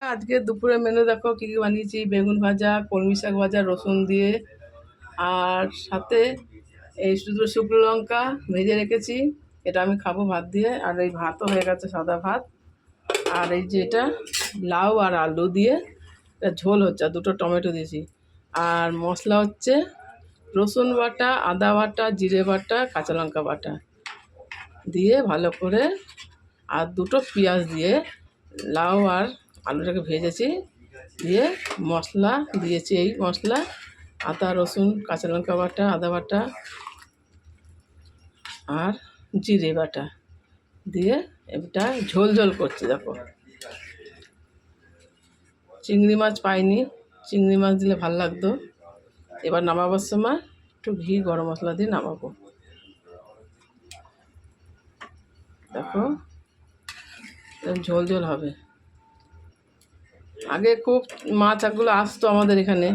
আজকে দুপুরের মেনু দেখো কি কি বানিয়েছি। বেগুন ভাজা, কলমি শাক ভাজা রসুন দিয়ে, আর সাথে এই শুধু শুকনো লঙ্কা ভেজে রেখেছি, এটা আমি খাবো ভাত দিয়ে। আর এই ভাতও হয়ে গেছে, সাদা ভাত। আর এই যে এটা লাউ আর আলু দিয়ে এটা ঝোল হচ্ছে, আর দুটো টমেটো দিয়েছি। আর মশলা হচ্ছে রসুন বাটা, আদা বাটা, জিরে বাটা, কাঁচা লঙ্কা বাটা দিয়ে ভালো করে, আর দুটো পেঁয়াজ দিয়ে লাউ আর আলুটাকে ভেজেছি, দিয়ে মশলা দিয়েছি। এই মশলা আদা রসুন কাঁচা লঙ্কা বাটা, আদা বাটা আর জিরে বাটা দিয়ে এটা ঝোল ঝোল করছি। দেখো চিংড়ি মাছ পাইনি, চিংড়ি মাছ দিলে ভালো লাগতো। এবার নামাবার সময় একটু ঘি গরম মশলা দিয়ে নামাবো। দেখো ঝোল ঝোল হবে। আগে খুব মাছগুলো আসতো আমাদের এখানে,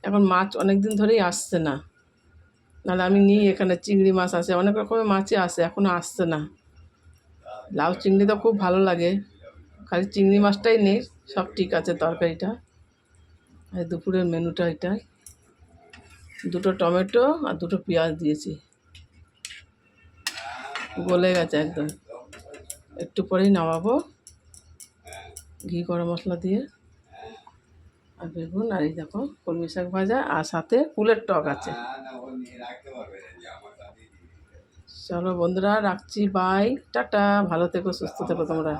এখন মাছ অনেক দিন ধরেই আসছে না। নাহলে আমি নিই, এখানে চিংড়ি মাছ আসে, অনেক রকমের মাছই আসে, এখনও আসছে না। লাউ চিংড়ি তো খুব ভালো লাগে, খালি চিংড়ি মাছটাই নেই, সব ঠিক আছে তরকারিটা। আর দুপুরের মেনুটা এটাই, দুটো টমেটো আর দুটো পেঁয়াজ দিয়েছি, গলে গেছে একদম। একটু পরেই নামাবো ঘি গরম মশলা দিয়ে। আর বেগুন, আর এই দেখো কলমি শাক ভাজা, আর সাথে কুলের টক আছে। চলো বন্ধুরা, রাখছি, বাই, টাটা, ভালো থেকো, সুস্থ থেকো তোমরা।